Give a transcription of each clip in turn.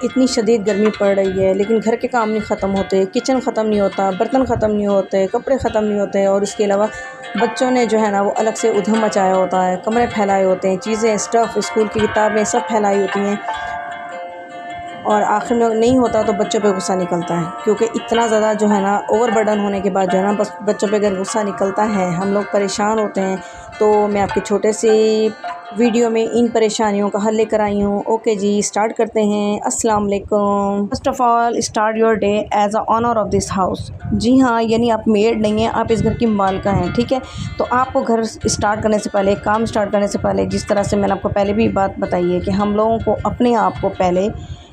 इतनी शदीद गर्मी पड़ रही है लेकिन घर के काम नहीं ख़त्म होते, किचन ख़त्म नहीं होता, बर्तन ख़त्म नहीं होते, कपड़े ख़त्म नहीं होते और इसके अलावा बच्चों ने जो है ना वो अलग से उधम मचाया होता है, कमरे फैलाए होते हैं, चीज़ें स्टफ़ स्कूल की किताबें सब फैलाई होती हैं और आखिर में नहीं होता तो बच्चों पे गुस्सा निकलता है क्योंकि इतना ज़्यादा जो है ना ओवरबर्डन होने के बाद जो है ना बस बच्चों पे अगर गुस्सा निकलता है, हम लोग परेशान होते हैं। तो मैं आपकी छोटे से वीडियो में इन परेशानियों का हल लेकर आई हूँ। ओके जी, स्टार्ट करते हैं। अस्सलाम वालेकुम। First of all start your day as a owner of this house. जी हाँ, यानी आप मेड नहीं हैं, आप इस घर की मालिका हैं, ठीक है। तो आपको घर स्टार्ट करने से पहले, काम स्टार्ट करने से पहले, जिस तरह से मैंने आपको पहले भी बात बताई है कि हम लोगों को अपने आप को पहले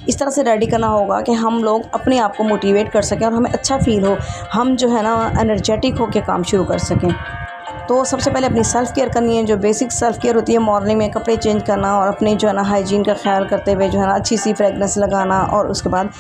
इस तरह से रेडी करना होगा कि हम लोग अपने आप को मोटिवेट कर सकें और हमें अच्छा फ़ील हो, हम जो है ना एनर्जेटिक होकर काम शुरू कर सकें। तो सबसे पहले अपनी सेल्फ़ केयर करनी है, जो बेसिक सेल्फ़ केयर होती है, मॉर्निंग में कपड़े चेंज करना और अपने जो है ना हाइजीन का ख्याल करते हुए जो है ना अच्छी सी फ्रेगनेंस लगाना और उसके बाद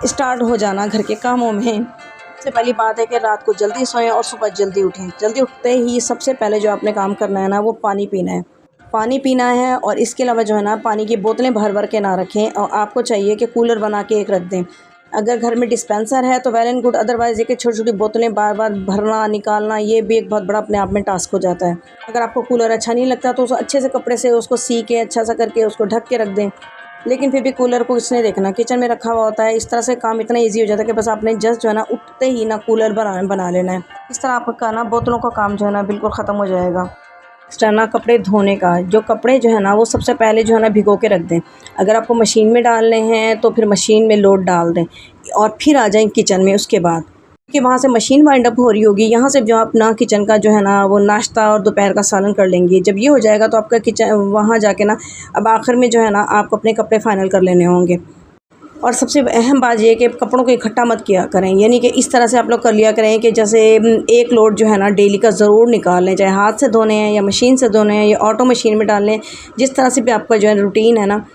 स्टार्ट हो जाना घर के कामों में। सबसे पहली बात है कि रात को जल्दी सोएं और सुबह जल्दी उठें। जल्दी उठते ही सबसे पहले जो आपने काम करना है ना वो पानी पीना है। पानी पीना है और इसके अलावा जो है ना पानी की बोतलें भर भर के ना रखें और आपको चाहिए कि कूलर बना के एक रख दें। अगर घर में डिस्पेंसर है तो वेल एंड गुड, अदरवाइज़ ये कि छोटी-छोटी बोतलें बार-बार भरना, निकालना ये भी एक बहुत बड़ा अपने आप में टास्क हो जाता है। अगर आपको कूलर अच्छा नहीं लगता तो उसको अच्छे से कपड़े से उसको सी के अच्छा सा करके उसको ढक के रख दें। लेकिन फिर भी कूलर को किसने देखना, किचन में रखा हुआ होता है। इस तरह से काम इतना ईज़ी हो जाता है कि बस आपने जस्ट जो है ना उठते ही ना कूलर बना लेना है। इस तरह आपका ना बोतलों का काम जो है ना बिल्कुल ख़त्म हो जाएगा। नेक्स्ट है ना कपड़े धोने का। जो कपड़े जो है ना वो सबसे पहले जो है ना भिगो के रख दें। अगर आपको मशीन में डालने हैं तो फिर मशीन में लोड डाल दें और फिर आ जाएँ किचन में उसके बाद, कि वहाँ से मशीन वाइंड अप हो रही होगी, यहाँ से जो अपना किचन का जो है ना वो नाश्ता और दोपहर का सालन कर लेंगी। जब ये हो जाएगा तो आपका किचन वहाँ जाके ना अब आखिर में जो है ना आपको अपने कपड़े फाइनल कर लेने होंगे। और सबसे अहम बात ये है कि कपड़ों को इकट्ठा मत किया करें, यानी कि इस तरह से आप लोग कर लिया करें कि जैसे एक लोड जो है ना डेली का ज़रूर निकाल लें, चाहे हाथ से धोने हैं या मशीन से धोने हैं या ऑटो मशीन में डाल लें, जिस तरह से भी आपका जो है रूटीन है ना।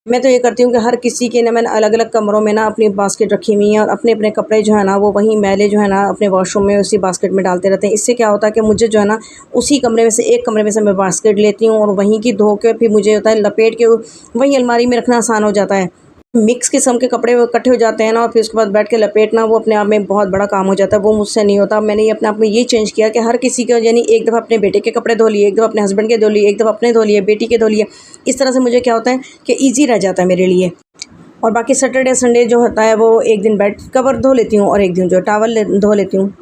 मैं तो ये करती हूँ कि हर किसी के ना मैंने अलग-अलग कमरों में ना अपनी बास्केट रखी हुई है और अपने-अपने कपड़े जो है ना वो वहीं मैले जो है ना अपने वॉशरूम में उसी बास्केट में डालते रहते हैं। इससे क्या होता है कि मुझे जो है ना उसी कमरे में से एक कमरे में से मैं बास्केट लेती हूँ और वहीं की धो के फिर मुझे होता है लपेट के वहीं अलमारी में रखना आसान हो जाता है। मिक्स किस्म के कपड़े वो इकट्ठे हो जाते हैं ना और फिर उसके बाद बैठ के लपेटना वो अपने आप में बहुत बड़ा काम हो जाता है, वो मुझसे नहीं होता। मैंने ये अपने आप में ये चेंज किया कि हर किसी के यानी एक दफ़ा अपने बेटे के कपड़े धो लिए, एक दफ़ा अपने हस्बैंड के धो लिए, एक दफ़ा अपने धो लिए, बेटी के धो लिए। इस तरह से मुझे क्या होता है कि ईज़ी रह जाता है मेरे लिए। और बाकी सैटरडे संडे जो होता है वो एक दिन बेड कवर धो लेती हूँ और एक दिन जो टॉवल धो लेती हूँ।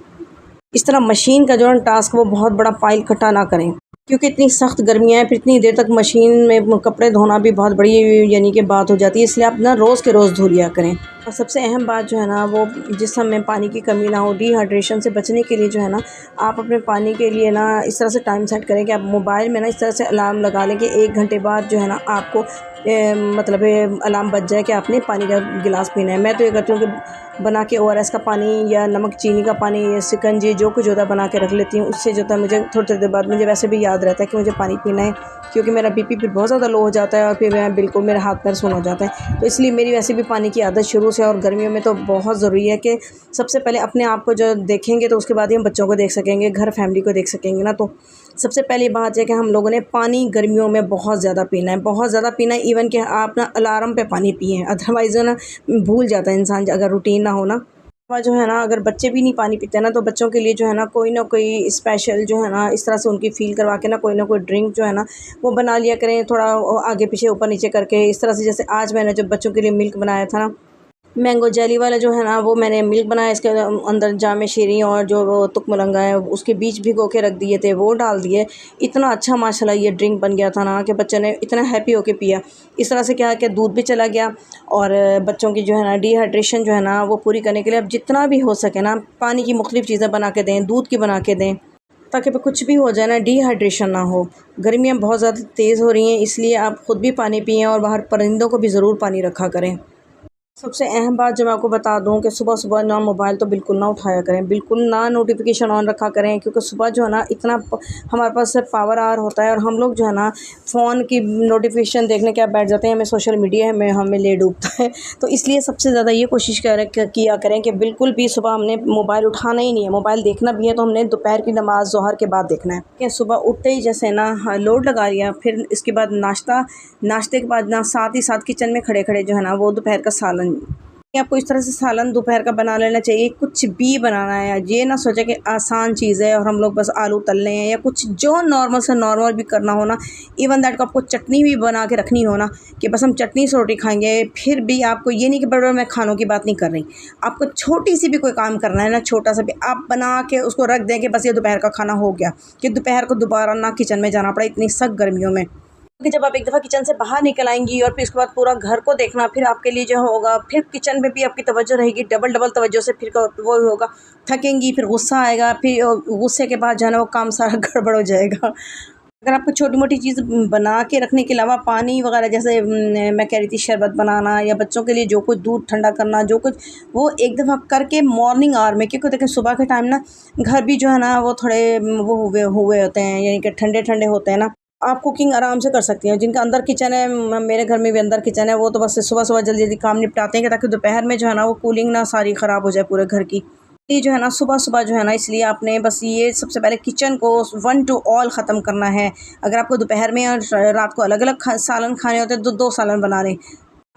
इस तरह मशीन का जो है टास्क वो बहुत बड़ा पाइल इकट्ठा ना करें, क्योंकि इतनी सख्त गर्मियाँ हैं, फिर इतनी देर तक मशीन में कपड़े धोना भी बहुत बड़ी यानी कि बात हो जाती है। इसलिए आप ना रोज़ के रोज़ धो लिया करें। और सबसे अहम बात जो है ना वो जिस समय पानी की कमी ना हो, डिहाइड्रेशन से बचने के लिए जो है ना आप अपने पानी के लिए ना इस तरह से टाइम सेट करें कि आप मोबाइल में ना इस तरह से अलार्म लगा लें कि 1 घंटे बाद जो है ना आपको मतलब अलार्म बज जाए कि आपने पानी का गिलास पीना है। मैं तो ये करती हूँ कि बना के ओआरएस का पानी या नमक चीनी का पानी या शिकंजी जो कुछ होता है बना के रख लेती हूँ। उससे जो होता है मुझे थोड़ी देर बाद मुझे वैसे भी याद रहता है कि मुझे पानी पीना है, क्योंकि मेरा बीपी फिर बहुत ज़्यादा लो हो जाता है और फिर मैं बिल्कुल मेरा हाथ पैर सुन्न हो जाता है। तो इसलिए मेरी वैसे भी पानी की आदत शुरू से, और गर्मियों में तो बहुत ज़रूरी है कि सबसे पहले अपने आप को जो देखेंगे तो उसके बाद ही हम बच्चों को देख सकेंगे, घर फैमिली को देख सकेंगे ना। तो सबसे पहली बात है कि हम लोगों ने पानी गर्मियों में बहुत ज़्यादा पीना है, बहुत ज़्यादा पीना है। इवन कि आप ना अलार्म पे पानी पिएँ, अदरवाइज़ ना भूल जाता है इंसान अगर रूटीन ना हो ना। और जो है ना अगर बच्चे भी नहीं पानी पीते हैं ना तो बच्चों के लिए जो है ना कोई स्पेशल जो है ना इस तरह से उनकी फ़ील करवा के ना कोई ड्रिंक जो है ना वो बना लिया करें, थोड़ा आगे पीछे ऊपर नीचे करके। इस तरह से जैसे आज मैंने जब बच्चों के लिए मिल्क बनाया था ना, मैंगो जेली वाला जो है ना वो मैंने मिल्क बनाया, इसके अंदर जामे शीरी और जो वो तुकमलंगा है उसके बीज भिगो के रख दिए थे, वो डाल दिए। इतना अच्छा माशाल्लाह ये ड्रिंक बन गया था ना कि बच्चे ने इतना हैप्पी होके पिया। इस तरह से क्या है कि दूध भी चला गया और बच्चों की जो है ना डिहाइड्रेशन जो है ना वो पूरी करने के लिए अब जितना भी हो सके ना पानी की मुख्तलिफ़ चीज़ें बना के दें, दूध की बना के दें, ताकि कुछ भी हो जाए ना डिहाइड्रेशन ना हो। गर्मियाँ बहुत ज़्यादा तेज़ हो रही हैं, इसलिए आप ख़ुद भी पानी पिएँ और बाहर परिंदों को भी ज़रूर पानी रखा करें। सबसे अहम बात जो मैं आपको बता दूँ कि सुबह-सुबह ना मोबाइल तो बिल्कुल ना उठाया करें, बिल्कुल ना नोटिफ़िकेशन ऑन रखा करें, क्योंकि सुबह जो है ना इतना हमारे पास सिर्फ पावर आवर होता है और हम लोग जो है ना फ़ोन की नोटिफ़िकेशन देखने के आप बैठ जाते हैं, हमें सोशल मीडिया में हमें ले डूबता है। तो इसलिए सबसे ज़्यादा ये कोशिश किया करें कि बिल्कुल भी सुबह हमने मोबाइल उठाना ही नहीं है। मोबाइल देखना भी है तो हमने दोपहर की नमाज़ ज़ोहर के बाद देखना है। कि सुबह उठते ही जैसे ना लोड लगा लिया, फिर इसके बाद नाश्ते के बाद ना साथ ही साथ किचन में खड़े-खड़े जो है ना वो दोपहर का सालन, आपको इस तरह से सालन दोपहर का बना लेना चाहिए। कुछ भी बनाना है, ये ना सोचे कि आसान चीज़ है और हम लोग बस आलू तल लें हैं या कुछ जो नॉर्मल से नॉर्मल भी करना हो ना, इवन दैट को आपको चटनी भी बना के रखनी हो ना कि बस हम चटनी से रोटी खाएंगे, फिर भी आपको ये नहीं कि बड़े मैं खानों की बात नहीं कर रही, आपको छोटी सी भी कोई काम करना है ना, छोटा सा भी आप बना के उसको रख दें कि बस ये दोपहर का खाना हो गया, कि दोपहर को दोबारा ना किचन में जाना पड़ा इतनी सख्त गर्मियों में। कि जब आप एक दफ़ा किचन से बाहर निकल आएंगी और फिर उसके बाद पूरा घर को देखना, फिर आपके लिए जो होगा, फिर किचन में भी आपकी तवज्जो रहेगी डबल तवज्जो से, फिर वो होगा, थकेंगी, फिर गुस्सा आएगा, फिर गुस्से के बाद जो है ना वो काम सारा गड़बड़ हो जाएगा। अगर आपको छोटी मोटी चीज़ बना के रखने के अलावा पानी वगैरह, जैसे मैं कह रही थी शरबत बनाना या बच्चों के लिए जो कुछ दूध ठंडा करना, जो कुछ वो एक दफ़ा करके मॉर्निंग आवर में, क्योंकि देखें सुबह के टाइम ना घर भी जो है ना वो थोड़े वो हुए हुए होते हैं, यानी कि ठंडे ठंडे होते हैं ना, आप कुकिंग आराम से कर सकती हैं। जिनका अंदर किचन है, मेरे घर में भी अंदर किचन है, वो तो बस सुबह-सुबह जल्दी-जल्दी काम निपटाते हैं कि ताकि दोपहर में जो है ना वो कूलिंग ना सारी ख़राब हो जाए पूरे घर की। ये जो है ना सुबह-सुबह जो है ना, इसलिए आपने बस ये सबसे पहले किचन को वन टू ऑल ख़त्म करना है। अगर आपको दोपहर में और रात को अलग-अलग सालन खाने होते हैं तो 2 सालन बना लें।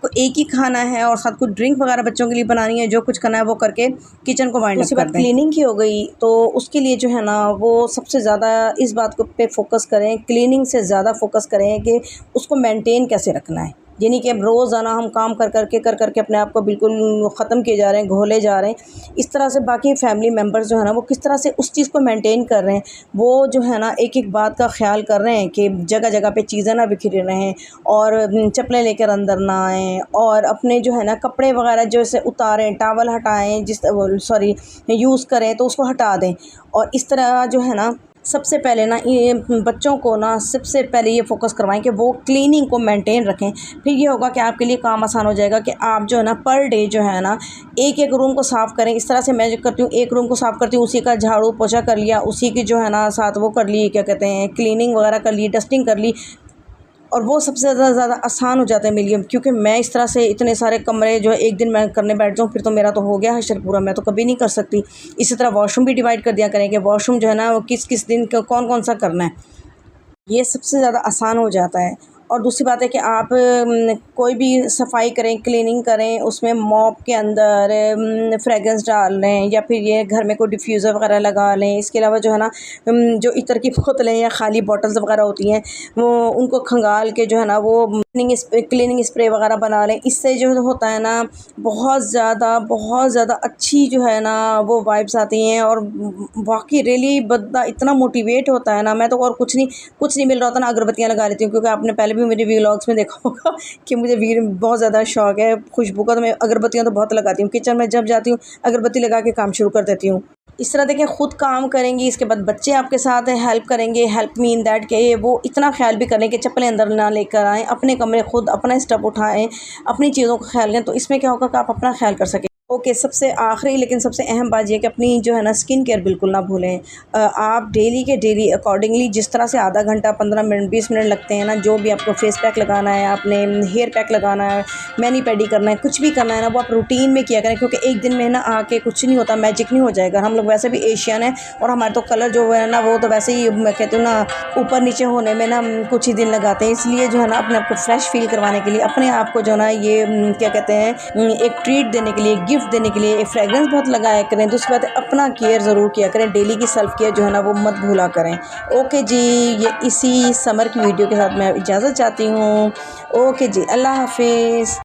तो एक ही खाना है और साथ कुछ ड्रिंक वगैरह बच्चों के लिए बनानी है, जो कुछ करना है वो करके किचन को वाइंड अप कर दें। उसके बाद क्लीनिंग की हो गई, तो उसके लिए जो है ना वो सबसे ज़्यादा इस बात को पे फ़ोकस करें, क्लीनिंग से ज़्यादा फ़ोकस करें कि उसको मेंटेन कैसे रखना है। यानी कि अब रोज़ाना हम काम कर के अपने आप को बिल्कुल ख़त्म किए जा रहे हैं, घोले जा रहे हैं। इस तरह से बाकी फैमिली मेम्बर्स जो है ना वो किस तरह से उस चीज़ को मेंटेन कर रहे हैं, वो जो है ना एक-एक बात का ख़्याल कर रहे हैं कि जगह-जगह पे चीज़ें ना बिखरी रहें और चप्पलें लेकर अंदर ना आएँ, और अपने जो है ना कपड़े वगैरह जैसे उतारें, टॉवल हटाएँ, सॉरी यूज़ करें तो उसको हटा दें। और इस तरह जो है ना सबसे पहले ना ये बच्चों को ना सबसे पहले ये फ़ोकस करवाएं कि वो क्लीनिंग को मेंटेन रखें। फिर ये होगा कि आपके लिए काम आसान हो जाएगा कि आप जो है ना पर डे जो है ना एक-एक रूम को साफ़ करें। इस तरह से मैं जो करती हूँ, एक रूम को साफ़ करती हूँ, उसी का झाड़ू पोछा कर लिया, उसी की जो है ना साथ वो कर ली, क्या कहते हैं, क्लीनिंग वगैरह कर ली, डस्टिंग कर ली, और वो सबसे ज़्यादा आसान हो जाता है मेरे लिए, क्योंकि मैं इस तरह से इतने सारे कमरे जो है एक दिन मैं करने बैठ जाऊँ फिर तो मेरा तो हो गया हशर पूरा, मैं तो कभी नहीं कर सकती। इसी तरह वॉशरूम भी डिवाइड कर दिया करें कि वॉशरूम जो है ना वो किस-किस दिन कौन-कौन सा करना है। ये सबसे ज़्यादा आसान हो जाता है। और दूसरी बात है कि आप कोई भी सफाई करें, क्लीनिंग करें, उसमें मॉप के अंदर फ्रेगरेंस डाल लें या फिर ये घर में कोई डिफ्यूज़र वगैरह लगा लें। इसके अलावा जो है ना जो इत्र की बोतलें या खाली बॉटल्स वगैरह होती हैं वो उनको खंगाल के जो है ना वो क्लीनिंग स्प्रे वगैरह बना लें। इससे जो होता है ना बहुत ज़्यादा अच्छी जो है ना वो वाइब्स आती हैं और वाक़ई रियली बंदा इतना मोटिवेट होता है ना। मैं तो और कुछ नहीं मिल रहा होता ना, अगरबत्तियाँ लगा लेती हूँ, क्योंकि आपने पहले भी मेरे व्लॉग्स में देखा होगा कि मुझे बहुत ज़्यादा शौक है खुशबू का, तो मैं अगरबत्तियाँ तो बहुत लगाती हूँ। किचन में जब जाती हूँ अगरबत्ती लगा के काम शुरू कर देती हूँ। इस तरह देखें, खुद काम करेंगी, इसके बाद बच्चे आपके साथ हेल्प करेंगे। हेल्प मीन दैट कि वो इतना ख्याल भी करें कि चप्पलें अंदर ना लेकर आएँ, अपने कमरे खुद अपना स्टेप उठाएँ, अपनी चीज़ों का ख्याल करें, तो इसमें क्या होगा कि आप अपना ख्याल कर सकें। ओके, सबसे आखिरी लेकिन सबसे अहम बात ये कि अपनी जो है ना स्किन केयर बिल्कुल ना भूलें। आप डेली के डेली अकॉर्डिंगली जिस तरह से आधा घंटा 15 मिनट 20 मिनट लगते हैं ना, जो भी आपको फेस पैक लगाना है, आपने हेयर पैक लगाना है, मैनी पेडी करना है, कुछ भी करना है ना वो आप रूटीन में किया करें, क्योंकि एक दिन में ना आके कुछ नहीं होता, मैजिक नहीं हो जाएगा। हम लोग वैसे भी एशियन हैं और हमारे तो कलर जो है ना वो तो वैसे ही मैं कहती हूँ ना ऊपर नीचे होने में ना कुछ ही दिन लगाते हैं। इसलिए जो है ना अपने आप को फ्रेश फील करवाने के लिए अपने आप को जो है ना ये क्या कहते हैं एक ट्रीट देने के लिए, गिफ्ट देने के लिए एक फ्रेगरेंस बहुत लगाया करें। दूसरी बात है अपना केयर ज़रूर किया करें, डेली की सेल्फ केयर जो है ना वो मत भूला करें। ओके जी, ये इसी समर की वीडियो के साथ मैं इजाज़त चाहती हूँ। ओके जी, अल्लाह हाफिज़।